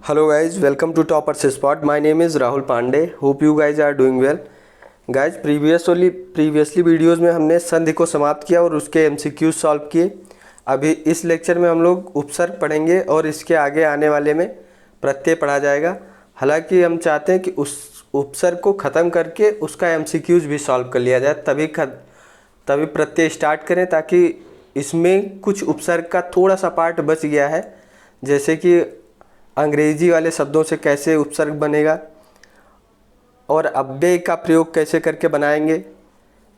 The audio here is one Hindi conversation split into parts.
Hello guys, welcome to Toppers Spot. My name is Rahul Pandey. Hope you guys are doing well. Guys, previously videos में हमने संधि को समाप्त किया और उसके एमसीक्यूज सॉल्व किए। अभी इस लेक्चर में हम लोग उपसर्ग पढ़ेंगे और इसके आगे आने वाले में प्रत्यय पढ़ा जाएगा। हालांकि हम चाहते हैं कि उस उपसर्ग को ख़त्म करके उसका एमसीक्यूज भी सॉल्व कर लिया जाए, तभी प्रत्यय स्टार्ट करें, ताकि इसमें कुछ उपसर्ग का थोड़ा सा पार्ट बच गया है, जैसे कि अंग्रेजी वाले शब्दों से कैसे उपसर्ग बनेगा और अव्यय का प्रयोग कैसे करके बनाएंगे।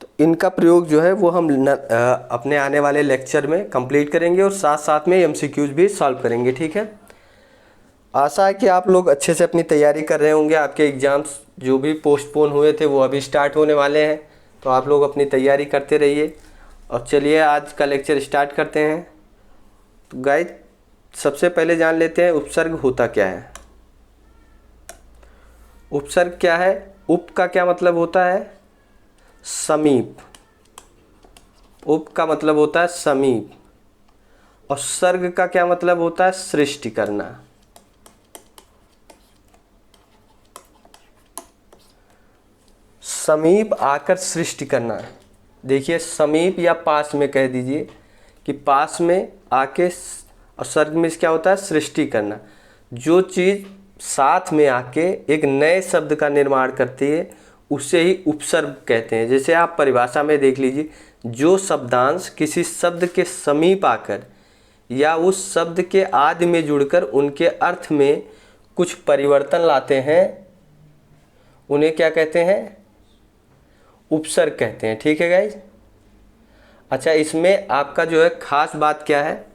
तो इनका प्रयोग जो है वो हम अपने आने वाले लेक्चर में कंप्लीट करेंगे और साथ साथ में एमसीक्यूज भी सॉल्व करेंगे। ठीक है, आशा है कि आप लोग अच्छे से अपनी तैयारी कर रहे होंगे। आपके एग्ज़ाम्स जो भी पोस्टपोन हुए थे वो अभी स्टार्ट होने वाले हैं, तो आप लोग अपनी तैयारी करते रहिए। और चलिए आज का लेक्चर स्टार्ट करते हैं। तो गाइस, सबसे पहले जान लेते हैं उपसर्ग होता क्या है। उपसर्ग क्या है? उप का क्या मतलब होता है? समीप। उप का मतलब होता है समीप। और सर्ग का क्या मतलब होता है? सृष्टि करना। समीप आकर सृष्टि करना। देखिए, समीप या पास में कह दीजिए कि पास में आके, और सर्ग में क्या होता है? सृष्टि करना। जो चीज़ साथ में आके एक नए शब्द का निर्माण करती है उसे ही उपसर्ग कहते हैं। जैसे आप परिभाषा में देख लीजिए, जो शब्दांश किसी शब्द के समीप आकर या उस शब्द के आदि में जुड़कर उनके अर्थ में कुछ परिवर्तन लाते हैं, उन्हें क्या कहते हैं? उपसर्ग कहते हैं। ठीक है गाइज। अच्छा, इसमें आपका जो है खास बात क्या है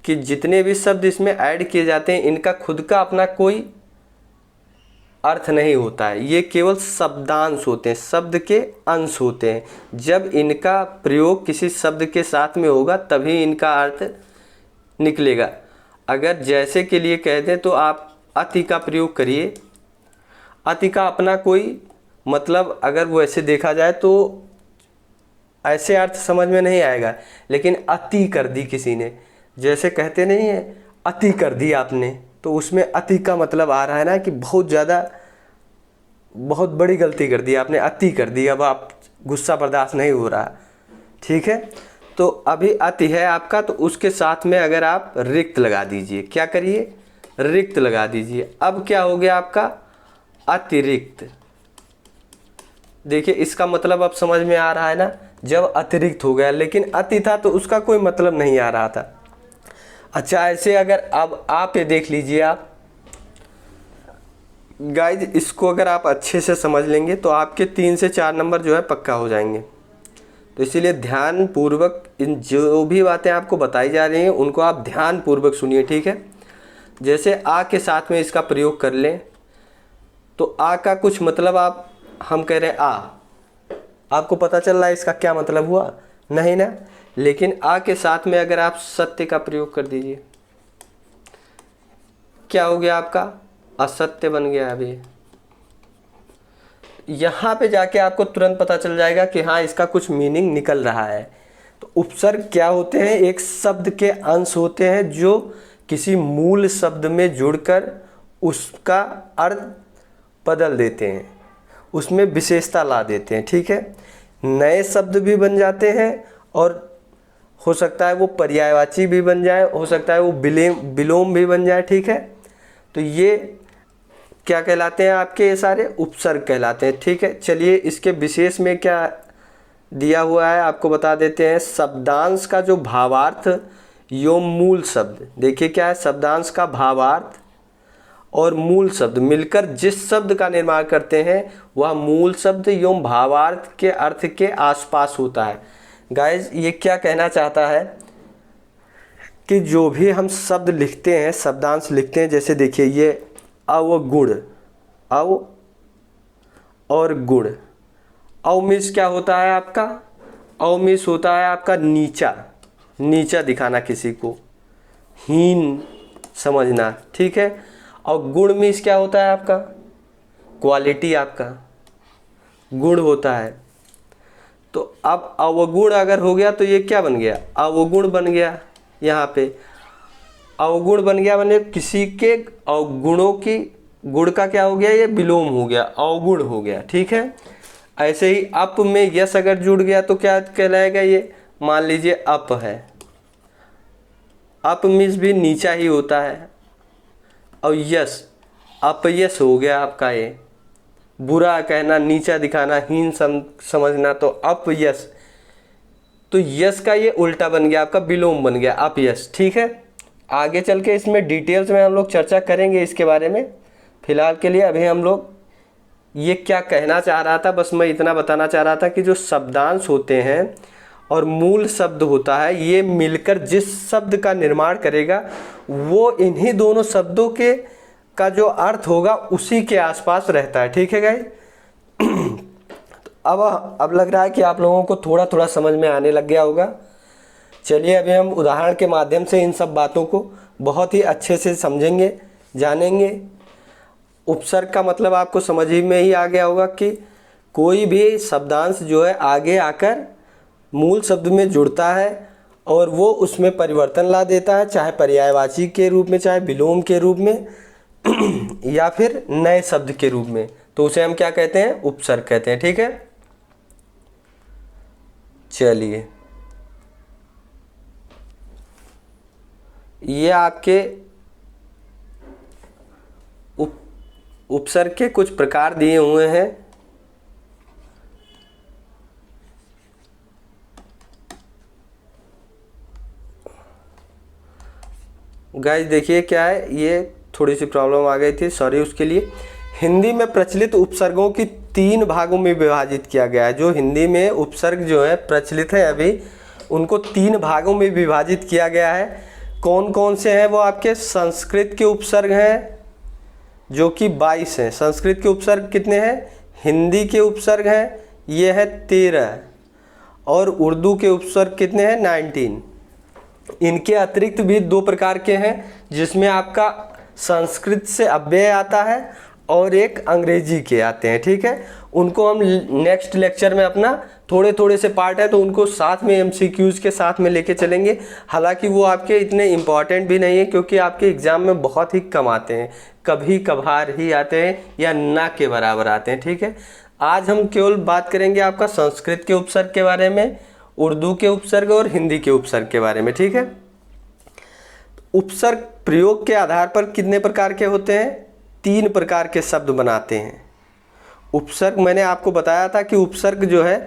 कि जितने भी शब्द इसमें ऐड किए जाते हैं इनका खुद का अपना कोई अर्थ नहीं होता है। ये केवल शब्दांश होते हैं, शब्द के अंश होते हैं। जब इनका प्रयोग किसी शब्द के साथ में होगा तभी इनका अर्थ निकलेगा। अगर जैसे के लिए कह दें तो आप अति का प्रयोग करिए। अति का अपना कोई मतलब अगर वो ऐसे देखा जाए तो ऐसे अर्थ समझ में नहीं आएगा, लेकिन अति कर दी किसी ने, जैसे कहते नहीं है अति कर दी आपने, तो उसमें अति का मतलब आ रहा है ना कि बहुत ज़्यादा, बहुत बड़ी गलती कर दी आपने, अति कर दी, अब आप गुस्सा बर्दाश्त नहीं हो रहा। ठीक है, तो अभी अति है आपका, तो उसके साथ में अगर आप रिक्त लगा दीजिए, क्या करिए? रिक्त लगा दीजिए। अब क्या हो गया आपका? अतिरिक्त। देखिए, इसका मतलब अब समझ में आ रहा है ना, जब अतिरिक्त हो गया, लेकिन अति था तो उसका कोई मतलब नहीं आ रहा था। अच्छा, ऐसे अगर अब आप ये देख लीजिए, आप गाइज इसको अगर आप अच्छे से समझ लेंगे तो आपके 3 से 4 नंबर जो है पक्का हो जाएंगे। तो इसीलिए ध्यान पूर्वक इन जो भी बातें आपको बताई जा रही हैं उनको आप ध्यान पूर्वक सुनिए। ठीक है, जैसे आ के साथ में इसका प्रयोग कर लें तो आ का कुछ मतलब आप हम कह रहे हैं आ, आपको पता चल रहा है इसका क्या मतलब हुआ? नहीं ना। लेकिन आ के साथ में अगर आप सत्य का प्रयोग कर दीजिए, क्या हो गया आपका? असत्य बन गया। अभी यहाँ पे जाके आपको तुरंत पता चल जाएगा कि हाँ, इसका कुछ मीनिंग निकल रहा है। तो उपसर्ग क्या होते हैं? एक शब्द के अंश होते हैं जो किसी मूल शब्द में जुड़कर उसका अर्थ बदल देते हैं, उसमें विशेषता ला देते हैं। ठीक है, नए शब्द भी बन जाते हैं और हो सकता है वो पर्यायवाची भी बन जाए, हो सकता है वो विलोम भी बन जाए। ठीक है, तो ये क्या कहलाते हैं? आपके ये सारे उपसर्ग कहलाते हैं। ठीक है, चलिए इसके विशेष में क्या दिया हुआ है आपको बता देते हैं। शब्दांश का जो भावार्थ एवं मूल शब्द, देखिए क्या है? शब्दांश का भावार्थ और मूल शब्द मिलकर जिस शब्द का निर्माण करते हैं वह मूल शब्द एवं भावार्थ के अर्थ के आसपास होता है। गाइज, ये क्या कहना चाहता है कि जो भी हम शब्द लिखते हैं, शब्दांश लिखते हैं, जैसे देखिए ये अवगुण, अव और गुण। अवमिश क्या होता है आपका? अवमिश होता है आपका नीचा, नीचा दिखाना, किसी को हीन समझना। ठीक है, और गुण मिश क्या होता है आपका? क्वालिटी, आपका गुण होता है। तो अब अवगुण अगर हो गया तो ये क्या बन गया? अवगुण बन गया यहाँ पे। अवगुण बन गया, मैंने किसी के अवगुणों की, गुण का क्या हो गया, ये विलोम हो गया, अवगुण हो गया। ठीक है। ऐसे ही अप में यस अगर जुड़ गया तो क्या कहलाएगा, ये मान लीजिए अप है, अप मीन्स भी नीचा ही होता है, और यस अपयश हो गया आपका, ये बुरा कहना, नीचा दिखाना, हीन समझना, तो अपयश, तो यस का ये उल्टा बन गया आपका, विलोम बन गया अपयश। ठीक है। आगे चल के इसमें डिटेल्स में हम लोग चर्चा करेंगे इसके बारे में। फिलहाल के लिए अभी हम लोग ये क्या कहना चाह रहा था, बस मैं इतना बताना चाह रहा था कि जो शब्दांश होते हैं और मूल शब्द होता है, ये मिलकर जिस शब्द का निर्माण करेगा वो इन्हीं दोनों शब्दों के का जो अर्थ होगा उसी के आसपास रहता है। ठीक है गाइस। अब लग रहा है कि आप लोगों को थोड़ा थोड़ा समझ में आने लग गया होगा। चलिए अभी हम उदाहरण के माध्यम से इन सब बातों को बहुत ही अच्छे से समझेंगे, जानेंगे। उपसर्ग का मतलब आपको समझ ही में ही आ गया होगा कि कोई भी शब्दांश जो है आगे आकर मूल शब्द में जुड़ता है और वो उसमें परिवर्तन ला देता है, चाहे पर्यायवाची के रूप में, चाहे विलोम के रूप में या फिर नए शब्द के रूप में, तो उसे हम क्या कहते हैं, उपसर्ग कहते हैं। ठीक है। चलिए ये आपके उपसर्ग के कुछ प्रकार दिए हुए हैं। गाइस देखिए क्या है, ये थोड़ी सी प्रॉब्लम आ गई थी, सॉरी उसके लिए। हिंदी में प्रचलित उपसर्गों की 3 भागों में विभाजित किया गया है। जो हिंदी में उपसर्ग जो है प्रचलित है अभी, उनको 3 भागों में विभाजित किया गया है। कौन कौन से हैं वो आपके, संस्कृत के उपसर्ग हैं जो कि 22 हैं। संस्कृत के उपसर्ग कितने हैं, हिंदी के उपसर्ग हैं ये है 13, और उर्दू के उपसर्ग कितने हैं, 19। इनके अतिरिक्त भी 2 प्रकार के हैं जिसमें आपका संस्कृत से अव्यय आता है और एक अंग्रेजी के आते हैं। ठीक है। उनको हम नेक्स्ट लेक्चर में, अपना थोड़े थोड़े से पार्ट है तो उनको साथ में एमसीक्यूज के साथ में लेके चलेंगे। हालांकि वो आपके इतने इम्पॉर्टेंट भी नहीं है क्योंकि आपके एग्ज़ाम में बहुत ही कम आते हैं, कभी कभार ही आते हैं या ना के बराबर आते हैं। ठीक है। आज हम केवल बात करेंगे आपका संस्कृत के उपसर्ग के बारे में, उर्दू के उपसर्ग और हिंदी के उपसर्ग के बारे में। ठीक है। उपसर्ग प्रयोग के आधार पर कितने प्रकार के होते हैं, 3 प्रकार के शब्द बनाते हैं। उपसर्ग मैंने आपको बताया था कि उपसर्ग जो है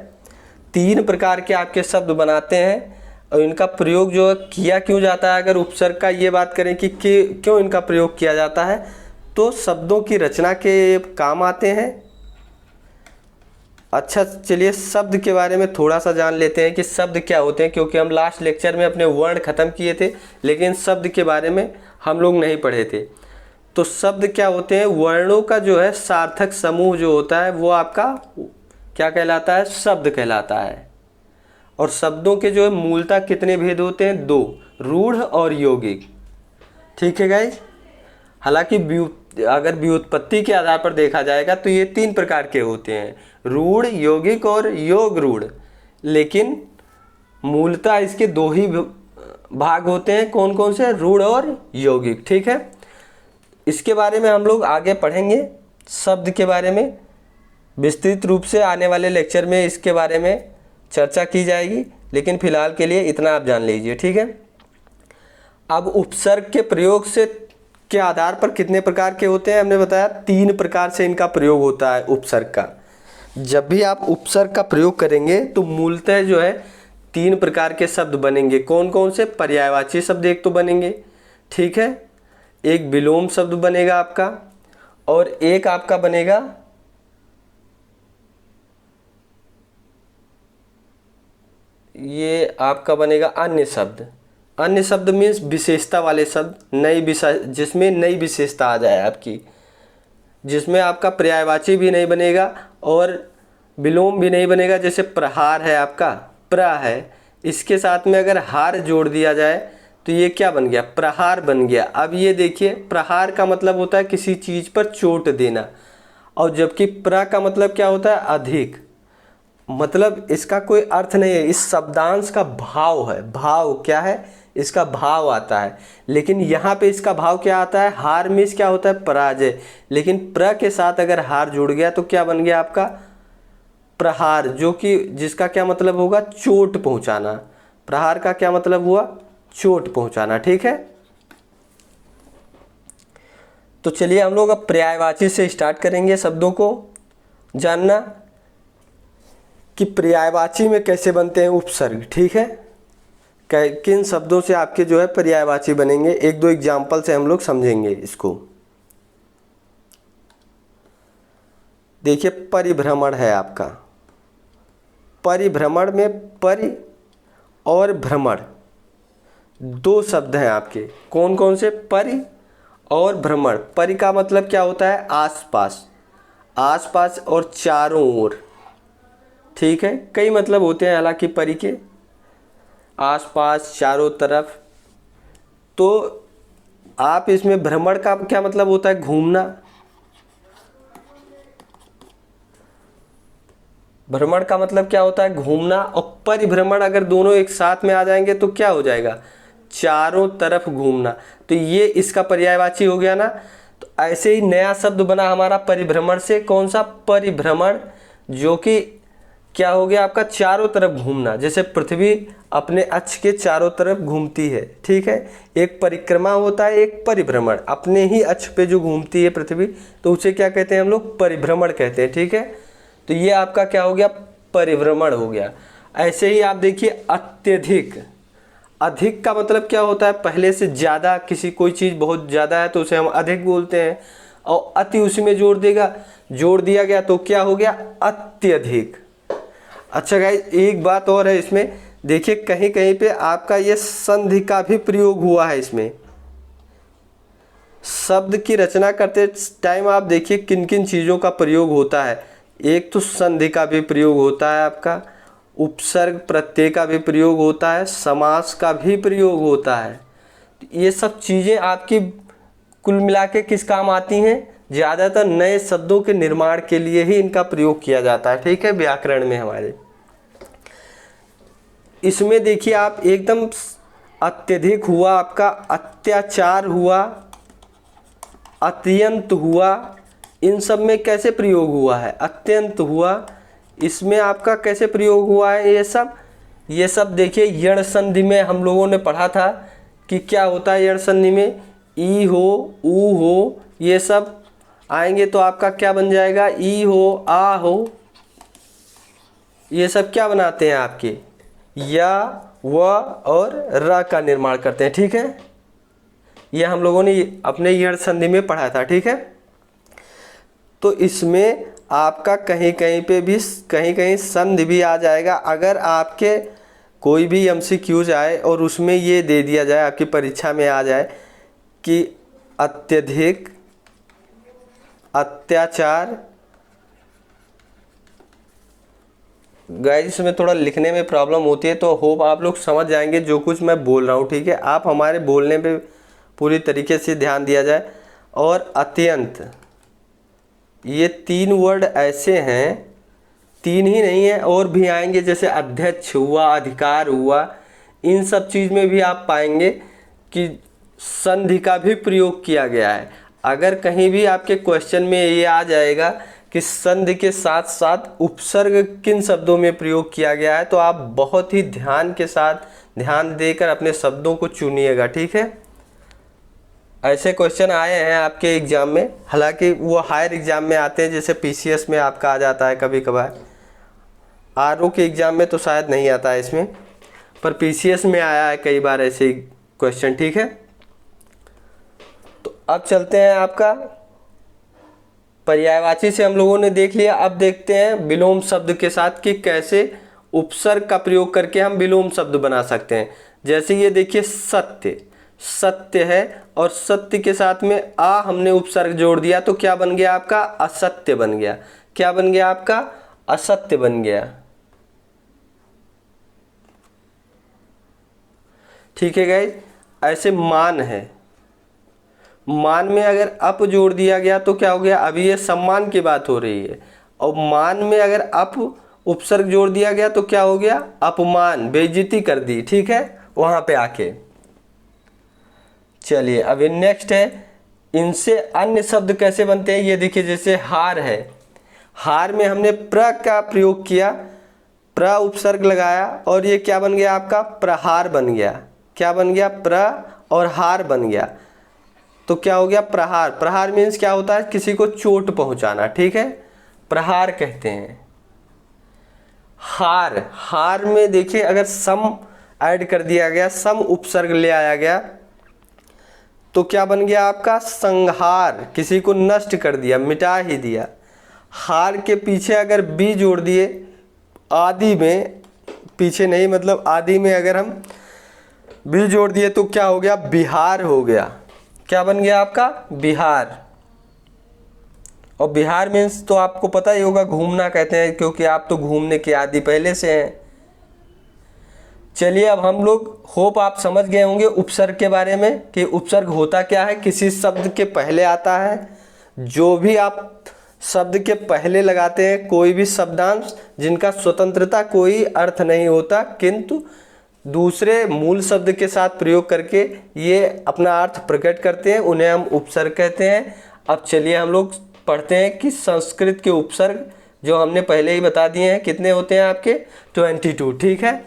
3 प्रकार के आपके शब्द बनाते हैं और इनका प्रयोग जो है किया क्यों जाता है। अगर उपसर्ग का ये बात करें कि क्यों इनका प्रयोग किया जाता है, तो शब्दों की रचना के काम आते हैं। अच्छा चलिए शब्द के बारे में थोड़ा सा जान लेते हैं कि शब्द क्या होते हैं, क्योंकि हम लास्ट लेक्चर में अपने वर्ण ख़त्म किए थे लेकिन शब्द के बारे में हम लोग नहीं पढ़े थे। तो शब्द क्या होते हैं, वर्णों का जो है सार्थक समूह जो होता है वो आपका क्या कहलाता है, शब्द कहलाता है। और शब्दों के जो है मूलतः कितने भेद होते हैं, 2, रूढ़ और यौगिक। ठीक है गाइस। हालांकि अगर व्युत्पत्ति के आधार पर देखा जाएगा तो ये 3 प्रकार के होते हैं, रूढ़, यौगिक और योग रूढ़, लेकिन मूलतः इसके 2 ही भाग होते हैं। कौन कौन से, रूढ़ और यौगिक। ठीक है। इसके बारे में हम लोग आगे पढ़ेंगे, शब्द के बारे में विस्तृत रूप से आने वाले लेक्चर में इसके बारे में चर्चा की जाएगी, लेकिन फिलहाल के लिए इतना आप जान लीजिए। ठीक है। अब उपसर्ग के प्रयोग से के आधार पर कितने प्रकार के होते हैं, हमने बताया 3 प्रकार से इनका प्रयोग होता है उपसर्ग का। जब भी आप उपसर्ग का प्रयोग करेंगे तो मूलतः जो है 3 प्रकार के शब्द बनेंगे। कौन कौन से, पर्यायवाची शब्द एक तो बनेंगे, ठीक है, एक विलोम शब्द बनेगा आपका, और एक आपका बनेगा ये आपका बनेगा अन्य शब्द। अन्य शब्द मीन्स विशेषता वाले शब्द, जिसमें नई विशेषता आ जाए आपकी, जिसमें आपका पर्यायवाची भी नहीं बनेगा और विलोम भी नहीं बनेगा। जैसे प्रहार है आपका, प्र है, इसके साथ में अगर हार जोड़ दिया जाए तो ये क्या बन गया, प्रहार बन गया। अब ये देखिए प्रहार का मतलब होता है किसी चीज़ पर चोट देना, और जबकि प्र का मतलब क्या होता है, अधिक। मतलब इसका कोई अर्थ नहीं है, इस शब्दांश का भाव है। भाव क्या है, इसका भाव आता है, लेकिन यहाँ पे इसका भाव क्या आता है, हार मीन्स क्या होता है, पराजय। लेकिन प्र के साथ अगर हार जुड़ गया तो क्या बन गया आपका, प्रहार, जो कि जिसका क्या मतलब होगा, चोट पहुंचाना। प्रहार का क्या मतलब हुआ, चोट पहुंचाना। ठीक है, तो चलिए हम लोग अब पर्यायवाची से स्टार्ट करेंगे शब्दों को जानना कि पर्यायवाची में कैसे बनते हैं उपसर्ग। ठीक है, किन शब्दों से आपके जो है पर्यायवाची बनेंगे, एक दो एग्जाम्पल से हम लोग समझेंगे इसको। देखिए परिभ्रमण है आपका, परिभ्रमण में परि और भ्रमण दो शब्द हैं आपके, कौन कौन से, परि और भ्रमण। परि का मतलब क्या होता है, आसपास, आसपास और चारों ओर। ठीक है, कई मतलब होते हैं हालांकि परि के, आसपास, चारों तरफ। तो आप इसमें भ्रमण का क्या मतलब होता है, घूमना। भ्रमण का मतलब क्या होता है, घूमना। और परिभ्रमण अगर दोनों एक साथ में आ जाएंगे तो क्या हो जाएगा, चारों तरफ घूमना। तो ये इसका पर्यायवाची हो गया ना। तो ऐसे ही नया शब्द बना हमारा परिभ्रमण से, कौन सा, परिभ्रमण, जो कि क्या हो गया आपका, चारों तरफ घूमना। जैसे पृथ्वी अपने अक्ष के चारों तरफ घूमती है। ठीक है, एक परिक्रमा होता है, एक परिभ्रमण, अपने ही अक्ष पे जो घूमती है पृथ्वी, तो उसे क्या कहते हैं हम लोग, परिभ्रमण कहते हैं। ठीक है, तो ये आपका क्या हो गया, परिभ्रमण हो गया। ऐसे ही आप देखिए अत्यधिक, अधिक का मतलब क्या होता है, पहले से ज़्यादा, किसी कोई चीज़ बहुत ज़्यादा है तो उसे हम अधिक बोलते हैं। और अति उसमें जोड़ दिया गया तो क्या हो गया, अत्यधिक। अच्छा गाइस, एक बात और है इसमें, देखिए कहीं कहीं पे आपका ये संधि का भी प्रयोग हुआ है इसमें। शब्द की रचना करते टाइम आप देखिए किन किन चीज़ों का प्रयोग होता है। एक तो संधि का भी प्रयोग होता है आपका, उपसर्ग प्रत्यय का भी प्रयोग होता है, समास का भी प्रयोग होता है। ये सब चीज़ें आपकी कुल मिला के किस काम आती हैं, ज़्यादातर नए शब्दों के निर्माण के लिए ही इनका प्रयोग किया जाता है। ठीक है, व्याकरण में हमारे इसमें देखिए आप एकदम अत्यधिक हुआ आपका, अत्याचार हुआ, अत्यंत हुआ, इन सब में कैसे प्रयोग हुआ है, अत्यंत हुआ, इसमें आपका कैसे प्रयोग हुआ है ये सब देखिए यण संधि में हम लोगों ने पढ़ा था कि क्या होता है यण संधि में, ई हो, ऊ हो, ये सब आएंगे तो आपका क्या बन जाएगा, ई हो, आ हो, ये सब क्या बनाते हैं आपके, या, व और र का निर्माण करते हैं। ठीक है, यह हम लोगों ने अपने यण संधि में पढ़ा था। ठीक है, तो इसमें आपका कहीं कहीं पे भी कहीं संधि भी आ जाएगा। अगर आपके कोई भी एमसीक्यूज आए और उसमें ये दे दिया जाए, आपकी परीक्षा में आ जाए कि अत्यधिक, अत्याचार, गाइस इसमें थोड़ा लिखने में प्रॉब्लम होती है, तो होप आप लोग समझ जाएंगे जो कुछ मैं बोल रहा हूँ। ठीक है, आप हमारे बोलने पे पूरी तरीके से ध्यान दिया जाए। और अत्यंत, ये तीन वर्ड ऐसे हैं, तीन ही नहीं है और भी आएंगे, जैसे अध्यक्ष हुआ, अधिकार हुआ, इन सब चीज़ में भी आप पाएंगे कि संधि का भी प्रयोग किया गया है। अगर कहीं भी आपके क्वेश्चन में ये आ जाएगा कि संधि के साथ साथ उपसर्ग किन शब्दों में प्रयोग किया गया है, तो आप बहुत ही ध्यान के साथ ध्यान देकर अपने शब्दों को चुनिएगा। ठीक है, ऐसे क्वेश्चन आए हैं आपके एग्ज़ाम में, हालांकि वो हायर एग्ज़ाम में आते हैं, जैसे पीसीएस में आपका आ जाता है कभी कभार, आरओ के एग्ज़ाम में तो शायद नहीं आता है इसमें, पर पीसीएस में आया है कई बार ऐसे क्वेश्चन। ठीक है, तो अब चलते हैं आपका पर्यायवाची से हम लोगों ने देख लिया। अब देखते हैं विलोम शब्द के साथ कि कैसे उपसर्ग का प्रयोग करके हम विलोम शब्द बना सकते हैं। जैसे ये देखिए सत्य, सत्य है और सत्य के साथ में आ हमने उपसर्ग जोड़ दिया तो क्या बन गया आपका, असत्य बन गया। क्या बन गया आपका, असत्य बन गया। ठीक है गाइस, ऐसे मान है, मान में अगर अप जोड़ दिया गया तो क्या हो गया, अभी ये सम्मान की बात हो रही है, और मान में अगर अप उपसर्ग जोड़ दिया गया तो क्या हो गया, अपमान, बेइज्जती कर दी। ठीक है, वहां पे आके चलिए अभी नेक्स्ट है, इनसे अन्य शब्द कैसे बनते हैं ये देखिए। जैसे हार है, हार में हमने प्र का प्रयोग किया, प्र उपसर्ग लगाया और ये क्या बन गया आपका, प्रहार बन गया। क्या बन गया, प्र और हार बन गया, तो क्या हो गया, प्रहार। प्रहार मीन्स क्या होता है, किसी को चोट पहुंचाना, ठीक है, प्रहार कहते हैं। हार, हार में देखिए अगर सम ऐड कर दिया गया, सम उपसर्ग ले आया गया, तो क्या बन गया आपका, संहार, किसी को नष्ट कर दिया, मिटा ही दिया। हार के पीछे अगर बी जोड़ दिए, आदि में, पीछे नहीं मतलब आदि में अगर हम बी जोड़ दिए तो क्या हो गया, बिहार हो गया। क्या बन गया आपका, बिहार। और बिहार मीन्स तो आपको पता ही होगा, घूमना कहते हैं, क्योंकि आप तो घूमने के आदी पहले से हैं। चलिए अब हम लोग, होप आप समझ गए होंगे उपसर्ग के बारे में कि उपसर्ग होता क्या है, किसी शब्द के पहले आता है। जो भी आप शब्द के पहले लगाते हैं, कोई भी शब्दांश जिनका स्वतंत्रता कोई अर्थ नहीं होता, किंतु दूसरे मूल शब्द के साथ प्रयोग करके ये अपना अर्थ प्रकट करते हैं, उन्हें हम उपसर्ग कहते हैं। अब चलिए हम लोग पढ़ते हैं कि संस्कृत के उपसर्ग जो हमने पहले ही बता दिए हैं, कितने होते हैं आपके, 22, ठीक है।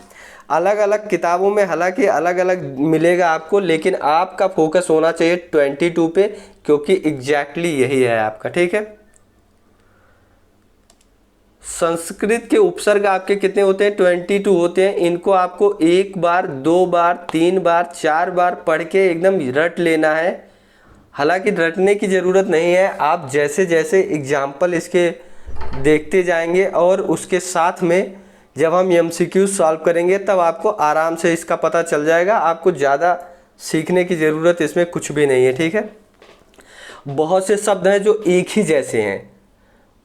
अलग अलग किताबों में हालांकि अलग अलग मिलेगा आपको, लेकिन आपका फोकस होना चाहिए 22 पे, क्योंकि एग्जैक्टली यही है आपका, ठीक है। संस्कृत के उपसर्ग आपके कितने होते हैं, 22 होते हैं। इनको आपको 1 बार, 2 बार, 3 बार, 4 बार पढ़ के एकदम रट लेना है। हालांकि रटने की ज़रूरत नहीं है, आप जैसे जैसे एग्जाम्पल इसके देखते जाएंगे और उसके साथ में जब हम MCQ सॉल्व करेंगे तब आपको आराम से इसका पता चल जाएगा। आपको ज़्यादा सीखने की ज़रूरत इसमें कुछ भी नहीं है, ठीक है। बहुत से शब्द हैं जो एक ही जैसे हैं,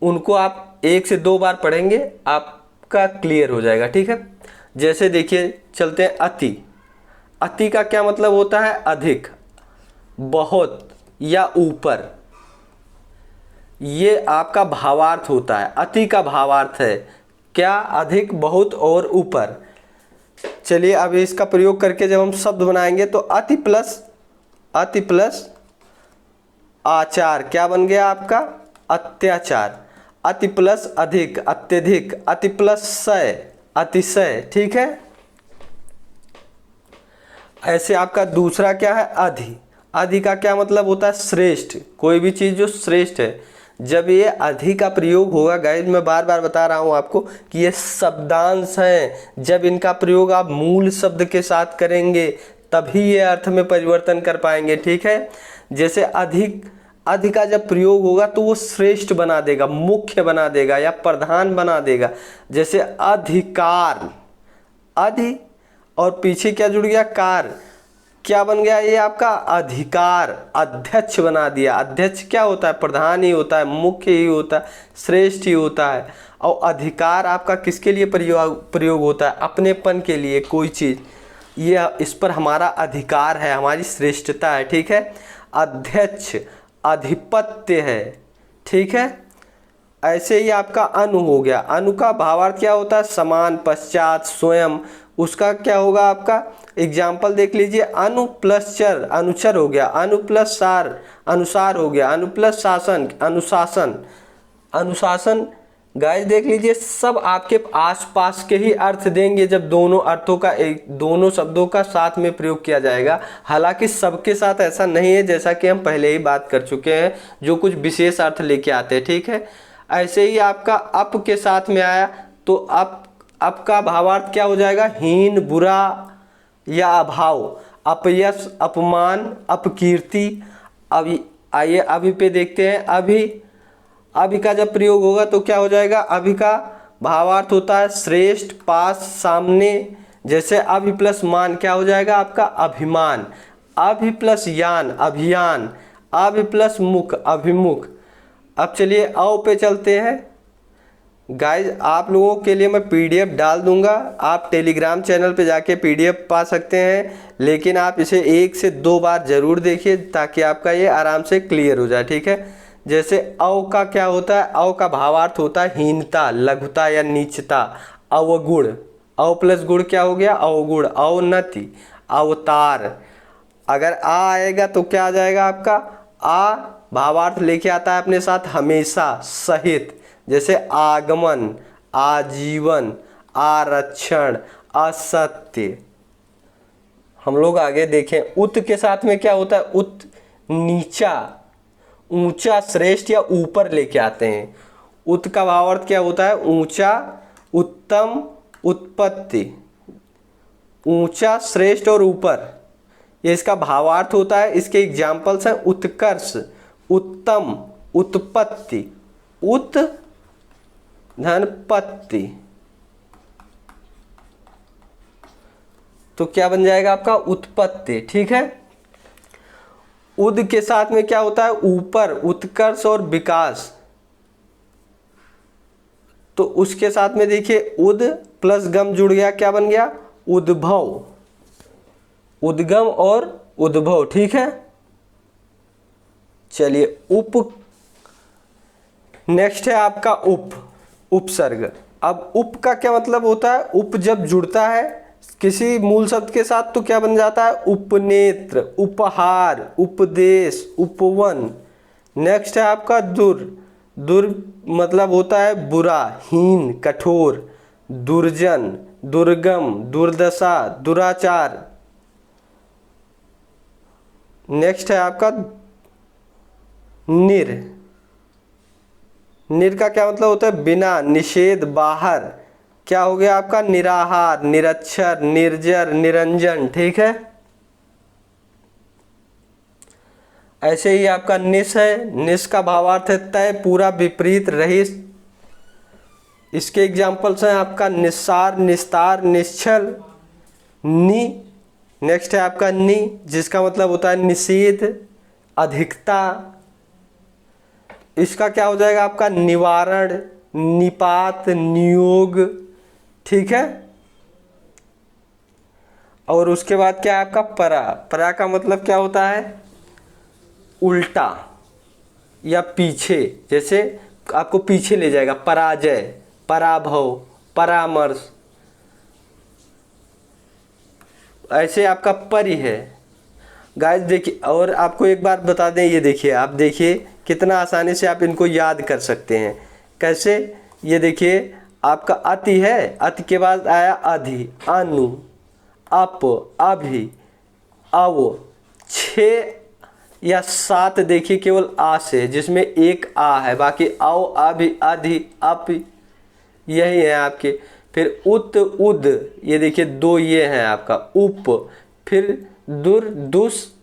उनको आप 1 से 2 बार पढ़ेंगे, आपका क्लियर हो जाएगा, ठीक है। जैसे देखिए चलते हैं, अति। अति का क्या मतलब होता है, अधिक, बहुत या ऊपर, ये आपका भावार्थ होता है। अति का भावार्थ है क्या, अधिक, बहुत और ऊपर। चलिए अब इसका प्रयोग करके जब हम शब्द बनाएंगे तो अति प्लस आचार क्या बन गया आपका, अत्याचार। अति प्लस अधिक, अत्यधिक। अति प्लस सय, अतिशय, ठीक है। ऐसे आपका दूसरा क्या है, अधि। अधि का क्या मतलब होता है, श्रेष्ठ, कोई भी चीज़ जो श्रेष्ठ है। जब ये अधि का प्रयोग होगा, गाइस मैं बार बार बता रहा हूँ आपको कि ये शब्दांश हैं, जब इनका प्रयोग आप मूल शब्द के साथ करेंगे तभी ये अर्थ में परिवर्तन कर पाएंगे, ठीक है। जैसे अधिक, अधि का जब प्रयोग होगा तो वो श्रेष्ठ बना देगा, मुख्य बना देगा या प्रधान बना देगा। जैसे अधिकार, अधि और पीछे क्या जुड़ गया, कार, क्या बन गया ये आपका, अधिकार। अध्यक्ष बना दिया। अध्यक्ष क्या होता है, प्रधान ही होता है, मुख्य ही होता है, श्रेष्ठ ही होता है। और अधिकार आपका किसके लिए प्रयोग होता है, अपनेपन के लिए, कोई चीज़, ये इस पर हमारा अधिकार है, हमारी श्रेष्ठता है, ठीक है। अध्यक्ष आधिपत्य है, ठीक है। ऐसे ही आपका अनु हो गया। अनु का भावार्थ क्या होता है, समान, पश्चात, स्वयं। उसका क्या होगा आपका, एग्जाम्पल देख लीजिए, अनु प्लस चर, अनुचर हो गया। अनु प्लस सार, अनुसार हो गया। अनु प्लस शासन, अनुशासन। अनुशासन गाइस देख लीजिए, सब आपके आसपास के ही अर्थ देंगे जब दोनों अर्थों का, दोनों शब्दों का साथ में प्रयोग किया जाएगा। हालांकि सबके साथ ऐसा नहीं है, जैसा कि हम पहले ही बात कर चुके हैं, जो कुछ विशेष अर्थ लेके आते हैं, ठीक है। ऐसे ही आपका अप के साथ में आया तो अप का भावार्थ क्या हो जाएगा, हीन, बुरा या अभाव, अपयश, अपमान, अपकीर्ति। अभी आइए अभी पे देखते हैं। अभी का जब प्रयोग होगा तो क्या हो जाएगा, अभी का भावार्थ होता है श्रेष्ठ, पास, सामने। जैसे अभि प्लस मान क्या हो जाएगा आपका, अभिमान। अभि प्लस यान, अभियान। अभि प्लस मुख, अभिमुख। अब चलिए अव पे चलते हैं। गाइज आप लोगों के लिए मैं PDF डाल दूंगा, आप टेलीग्राम चैनल पे जाके PDF पा सकते हैं, लेकिन आप इसे 1 से 2 बार ज़रूर देखिए ताकि आपका ये आराम से क्लियर हो जाए, ठीक है। जैसे अव का क्या होता है, अव का भावार्थ होता है हीनता, लघुता या नीचता। अवगुण, अव प्लस गुण क्या हो गया, अवगुण। अवनति, अवतार। अगर आ आएगा तो क्या आ जाएगा आपका, आ भावार्थ लेके आता है अपने साथ हमेशा, सहित। जैसे आगमन, आजीवन, आरक्षण, असत्य। हम लोग आगे देखें, उत के साथ में क्या होता है, उत नीचा, ऊंचा, श्रेष्ठ या ऊपर लेके आते हैं। उत का भावार्थ क्या होता है, ऊंचा, उत्तम, उत्पत्ति, ऊंचा, श्रेष्ठ और ऊपर, ये इसका भावार्थ होता है। इसके एग्जाम्पल्स हैं उत्कर्ष, उत्तम, उत्पत्ति, उत धनपत्ति। तो क्या बन जाएगा आपका, उत्पत्ति। ठीक है। उद के साथ में क्या होता है, ऊपर, उत्कर्ष और विकास। तो उसके साथ में देखिए उद प्लस गम जुड़ गया, क्या बन गया, उद्भव, उद्गम और उद्भव। ठीक है। चलिए उप, नेक्स्ट है आपका उप, उपसर्ग। अब उप का क्या मतलब होता है, उप जब जुड़ता है किसी मूल शब्द के साथ तो क्या बन जाता है, उपनेत्र, उपहार, उपदेश, उपवन। नेक्स्ट है आपका दुर, दुर मतलब होता है बुरा, हीन, कठोर, दुर्जन, दुर्गम, दुर्दशा, दुराचार। नेक्स्ट है आपका निर, निर का क्या मतलब होता है, बिना, निषेध, बाहर। क्या हो गया आपका, निराहार, निरक्षर, निर्जर, निरंजन। ठीक है। ऐसे ही आपका निस है, निस का भावार्थ है तय, पूरा, विपरीत, रहित। इसके एग्जाम्पल्स हैं आपका निस्सार, निस्तार, निश्चल, नि। नेक्स्ट है आपका नि, जिसका मतलब होता है निषेध, अधिकता। इसका क्या हो जाएगा आपका, निवारण, निपात, नियोग। ठीक है। और उसके बाद क्या है आपका परा, परा का मतलब क्या होता है, उल्टा या पीछे, जैसे आपको पीछे ले जाएगा, पराजय, पराभव, परामर्श। ऐसे आपका परि है। गाइस देखिए, और आपको एक बार बता दें, ये देखिए, आप देखिए कितना आसानी से आप इनको याद कर सकते हैं। कैसे, ये देखिए आपका अति है, अति के बाद आया अधि, अनु, अप, अभि, अव। 6 या 7 देखिए केवल आ से, जिसमें एक आ है, बाकी अव, अभि, अधि, अप यही है आपके। फिर उत, उद, ये देखिए 2 ये हैं आपका, उप, फिर दुर, दुस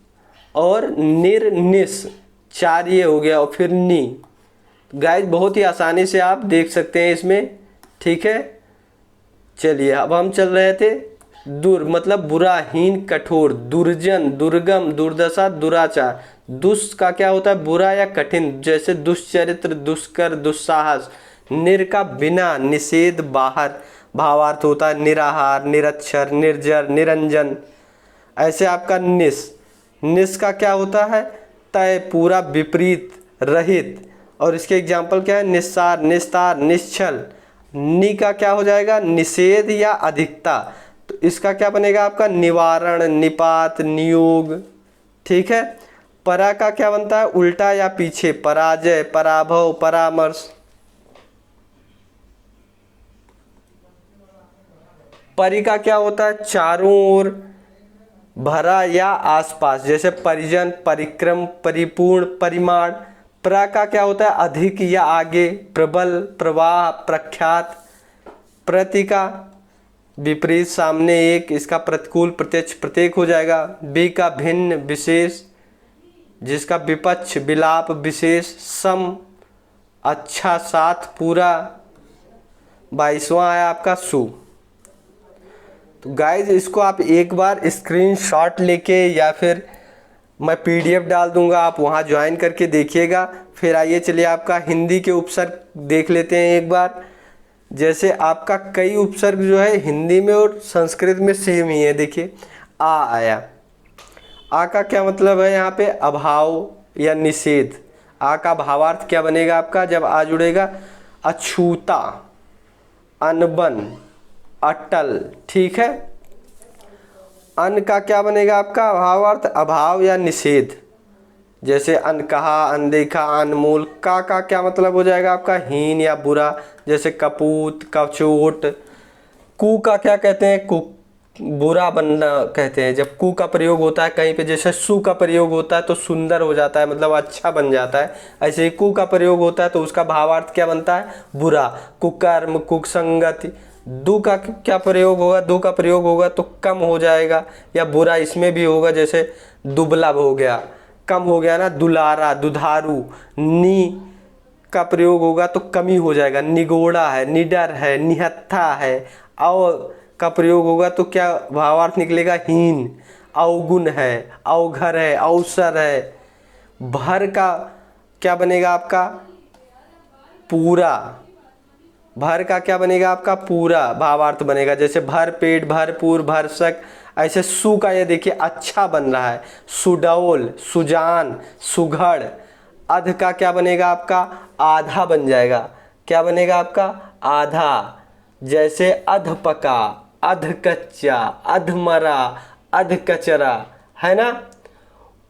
और निर, निस, 4 ये हो गया, और फिर नी। गाइस बहुत ही आसानी से आप देख सकते हैं इसमें। ठीक है। चलिए अब हम चल रहे थे, दुर मतलब बुरा, हीन, कठोर, दुर्जन, दुर्गम, दुर्दशा, दुराचार। दुष् का क्या होता है, बुरा या कठिन, जैसे दुष्चरित्र, दुष्कर, दुस्साहस। निर का बिना, निषेध, बाहर, भावार्थ होता है निराहार, निरक्षर, निर्जर, निरंजन। ऐसे आपका निस, निस का क्या होता है, तय, पूरा, विपरीत, रहित। और इसके एग्जाम्पल क्या है, निस्सार, निस्तार, निश्चल। नि का क्या हो जाएगा, निषेध या अधिकता। तो इसका क्या बनेगा आपका, निवारण, निपात, नियोग। ठीक है। परा का क्या बनता है, उल्टा या पीछे, पराजय, पराभव, परामर्श। परि का क्या होता है, चारों ओर, भरा या आसपास, जैसे परिजन, परिक्रम, परिपूर्ण, परिमाण। प्र का क्या होता है, अधिक या आगे, प्रबल, प्रवाह, प्रख्यात। प्रति का विपरीत, सामने, एक, इसका प्रतिकूल, प्रत्यक्ष, प्रत्येक हो जाएगा। बी का भिन्न, विशेष, जिसका विपक्ष, विलाप, विशेष। सम, अच्छा, साथ, पूरा। 22वां है आपका सु। तो गाइज इसको आप एक बार स्क्रीनशॉट लेके या फिर मैं पीडीएफ डाल दूंगा, आप वहाँ ज्वाइन करके देखिएगा। फिर आइए चलिए आपका हिंदी के उपसर्ग देख लेते हैं एक बार। जैसे आपका कई उपसर्ग जो है हिंदी में और संस्कृत में सेम ही है। देखिए आ आया, आ का क्या मतलब है यहाँ पे, अभाव या निषेध। आ का भावार्थ क्या बनेगा आपका जब आ जुड़ेगा, अछूता, अनबन, अटल। ठीक है। अन का क्या बनेगा आपका भावार्थ? अभाव या निषेध। जैसे अनकहा, अनदेखा, अनमोल। का क्या मतलब हो जाएगा आपका? हीन या बुरा। जैसे कपूत, कचोट। कु का क्या कहते हैं? कु बुरा बनना कहते हैं। जब कु का प्रयोग होता है कहीं पे, जैसे सु का प्रयोग होता है तो सुंदर हो जाता है, मतलब अच्छा बन जाता है। ऐसे ही कु का प्रयोग होता है तो उसका भावार्थ क्या बनता है? बुरा। कुकर्म, कुसंगति। दु का क्या प्रयोग होगा? दु का प्रयोग होगा तो कम हो जाएगा या बुरा इसमें भी होगा। जैसे दुबला हो गया, कम हो गया ना। दुलारा, दुधारू। नी का प्रयोग होगा तो कमी हो जाएगा। निगोड़ा है, निडर है, निहत्था है। अव का प्रयोग होगा तो क्या भावार्थ निकलेगा? हीन। अवगुण है, अवघर है, अवसर है। भर का क्या बनेगा आपका? पूरा। भर का क्या बनेगा आपका? पूरा भावार्थ बनेगा। जैसे भर पेट, भरपूर, भरसक। ऐसे सु का ये देखिए अच्छा बन रहा है। सुडौल, सुजान, सुघड़। अध का क्या बनेगा आपका? आधा बन जाएगा। क्या बनेगा आपका? आधा। जैसे अध पका, अध कच्चा, अध मरा, अध कचरा, है ना।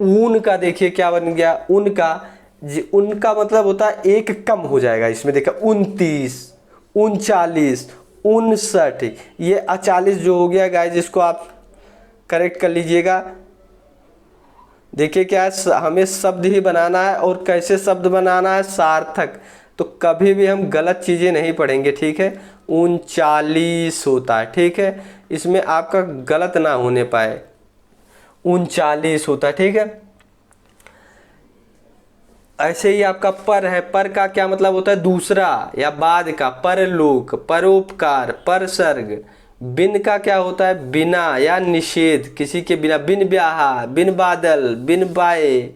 ऊन का देखिए क्या बन गया? उनका, उनका मतलब होता है एक कम हो जाएगा। इसमें देखिए 29, 39, 59। ये 40 जो हो गया गाइस, जिसको आप करेक्ट कर लीजिएगा। देखिए क्या है, हमें शब्द ही बनाना है। और कैसे शब्द बनाना है? सार्थक। तो कभी भी हम गलत चीज़ें नहीं पढ़ेंगे, ठीक है। 39 होता है, ठीक है। इसमें आपका गलत ना होने पाए। 39 होता है, ठीक है। ऐसे ही आपका पर है। पर का क्या मतलब होता है? दूसरा या बाद का। परलोक, परोपकार, परसर्ग। बिन का क्या होता है? बिना या निषेध, किसी के बिना। बिन ब्याहा, बिन बादल, बिन बाए।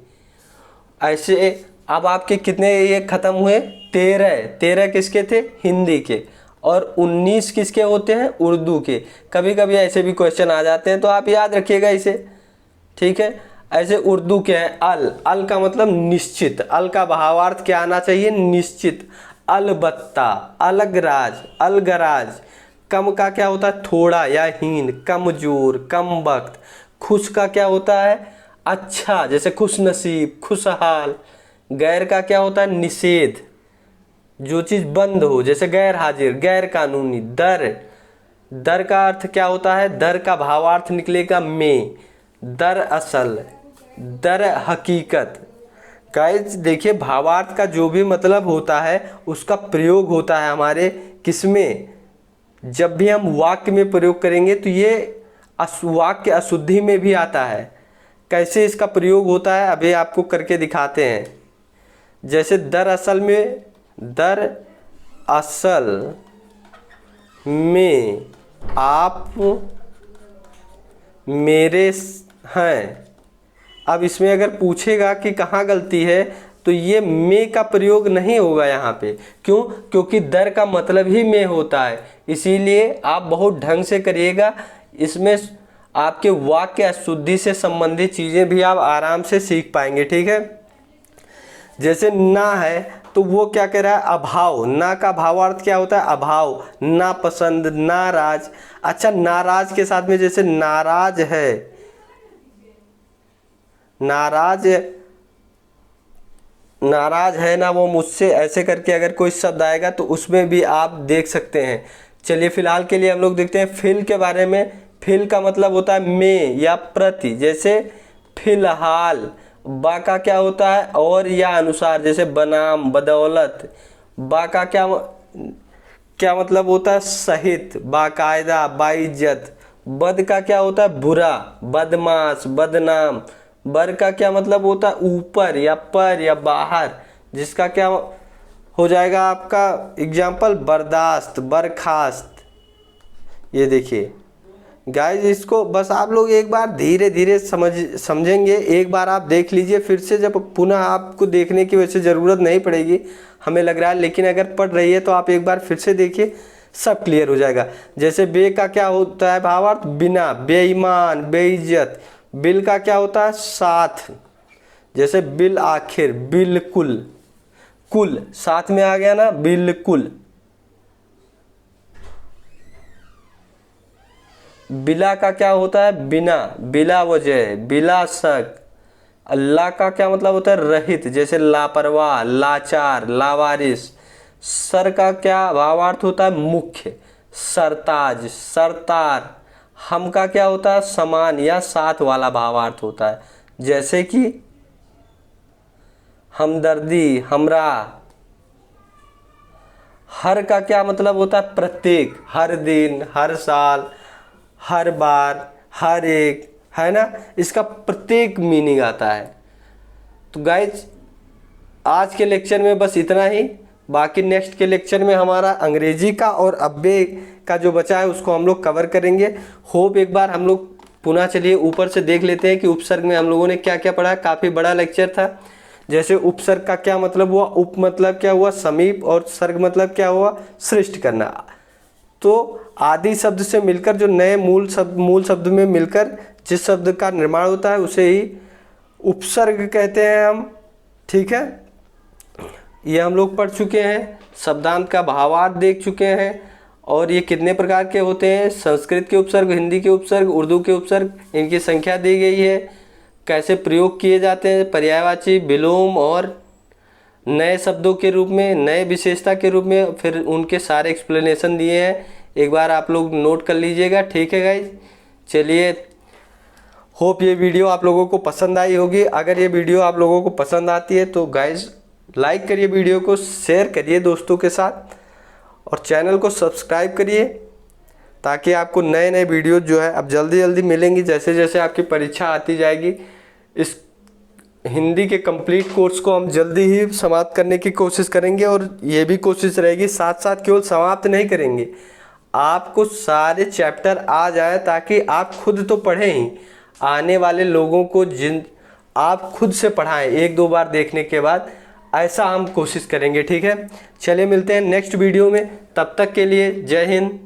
ऐसे अब आपके कितने ये खत्म हुए? 13। 13 किसके थे? हिंदी के। और 19 किसके होते हैं? उर्दू के। कभी कभी ऐसे भी क्वेश्चन आ जाते हैं तो आप याद रखिएगा इसे, ठीक है। ऐसे उर्दू के हैं अल। अल का मतलब निश्चित। अल का भावार्थ क्या आना चाहिए? निश्चित। अलबत्ता, अलगराज, अलगराज। कम का क्या होता है? थोड़ा या हीन, कमजोर, कम वक्त। खुश का क्या होता है? अच्छा, जैसे खुश नसीब, खुशहाल। गैर का क्या होता है? निषेध, जो चीज बंद हो, जैसे गैर हाजिर, गैर कानूनी। दर, दर का अर्थ क्या होता है? दर का भावार्थ निकलेगा में। दर असल, दर हकीकत। गाइस देखिए, भावार्थ का जो भी मतलब होता है उसका प्रयोग होता है हमारे किसमें? जब भी हम वाक्य में प्रयोग करेंगे तो ये वाक्य अशुद्धि में भी आता है। कैसे इसका प्रयोग होता है अभी आपको करके दिखाते हैं। जैसे दरअसल में, दर असल में आप मेरे हैं। अब इसमें अगर पूछेगा कि कहाँ गलती है तो ये में का प्रयोग नहीं होगा यहाँ पे। क्यों? क्योंकि दर का मतलब ही में होता है। इसीलिए आप बहुत ढंग से करिएगा। इसमें आपके वाक्य अशुद्धि से संबंधित चीज़ें भी आप आराम से सीख पाएंगे, ठीक है। जैसे ना है तो वो क्या कह रहा है? अभाव। ना का भावार्थ क्या होता है? अभाव, नापसंद, नाराज। अच्छा, नाराज के साथ में जैसे नाराज है, नाराज, नाराज है ना वो मुझसे, ऐसे करके अगर कोई शब्द आएगा तो उसमें भी आप देख सकते हैं। चलिए फिलहाल के लिए हम लोग देखते हैं फिल के बारे में। फिल का मतलब होता है में या प्रति। जैसे फिलहाल। बा का क्या होता है? और या अनुसार। जैसे बनाम, बदौलत। बा का क्या मतलब होता है? सहित, बाकायदा, बाइज्जत। बद का क्या होता है? बुरा, बदमाश, बदनाम। बर का क्या मतलब होता है? ऊपर या पर या बाहर, जिसका क्या हो जाएगा आपका एग्जाम्पल? बर्दाश्त, बर्खास्त। ये देखिए गाइस, इसको बस आप लोग एक बार धीरे धीरे समझेंगे। एक बार आप देख लीजिए, फिर से जब पुनः आपको देखने की वैसे ज़रूरत नहीं पड़ेगी हमें लग रहा है, लेकिन अगर पढ़ रही है तो आप एक बार फिर से देखिए, सब क्लियर हो जाएगा। जैसे बे का क्या होता है भावार्थ? बिना, बेईमान, बेइज्जत। बिल का क्या होता है? साथ। जैसे बिल आखिर, बिल्कुल, कुल साथ में आ गया ना, बिल्कुल। बिला का क्या होता है? बिना, बिला वजह, बिला शक। अल्लाह का क्या मतलब होता है? रहित, जैसे लापरवाह, लाचार, लावारिस। सर का क्या भावार्थ होता है? मुख्य, सरताज, सरतार। हम का क्या होता है? समान या साथ वाला भावार्थ होता है, जैसे कि हमदर्दी, हमरा। हर का क्या मतलब होता है? प्रत्येक, हर दिन, हर साल, हर बार, हर एक, है ना, इसका प्रत्येक मीनिंग आता है। तो गाइज आज के लेक्चर में बस इतना ही। बाकी नेक्स्ट के लेक्चर में हमारा अंग्रेजी का और अव्यय का जो बचा है उसको हम लोग कवर करेंगे। होप एक बार हम लोग पुनः चलिए ऊपर से देख लेते हैं कि उपसर्ग में हम लोगों ने क्या क्या पढ़ा। काफ़ी बड़ा लेक्चर था। जैसे उपसर्ग का क्या मतलब हुआ? उप मतलब क्या हुआ? समीप, और सर्ग मतलब क्या हुआ? सृष्टि करना। तो आदि शब्द से मिलकर जो नए मूल शब्द में मिलकर जिस शब्द का निर्माण होता है उसे ही उपसर्ग कहते हैं हम। ठीक है, ये हम लोग पढ़ चुके हैं। शब्दांत का भावार्थ देख चुके हैं, और ये कितने प्रकार के होते हैं। संस्कृत के उपसर्ग, हिंदी के उपसर्ग, उर्दू के उपसर्ग, इनकी संख्या दी गई है। कैसे प्रयोग किए जाते हैं, पर्यायवाची, विलोम और नए शब्दों के रूप में, नए विशेषता के रूप में, फिर उनके सारे एक्सप्लेनेशन दिए हैं। एक बार आप लोग नोट कर लीजिएगा। ठीक है गाइज, चलिए होप ये वीडियो आप लोगों को पसंद आई होगी। अगर ये वीडियो आप लोगों को पसंद आती है तो गाइज लाइक करिए, वीडियो को शेयर करिए दोस्तों के साथ, और चैनल को सब्सक्राइब करिए, ताकि आपको नए नए वीडियो जो है अब जल्दी जल्दी मिलेंगी। जैसे जैसे आपकी परीक्षा आती जाएगी, इस हिंदी के कंप्लीट कोर्स को हम जल्दी ही समाप्त करने की कोशिश करेंगे। और ये भी कोशिश रहेगी साथ साथ केवल समाप्त नहीं करेंगे, आपको सारे चैप्टर आ जाए, ताकि आप खुद तो पढ़ें ही, आने वाले लोगों को जिन आप खुद से पढ़ाएं एक दो बार देखने के बाद। ऐसा हम कोशिश करेंगे। ठीक है, चलिए मिलते हैं नेक्स्ट वीडियो में। तब तक के लिए जय हिंद।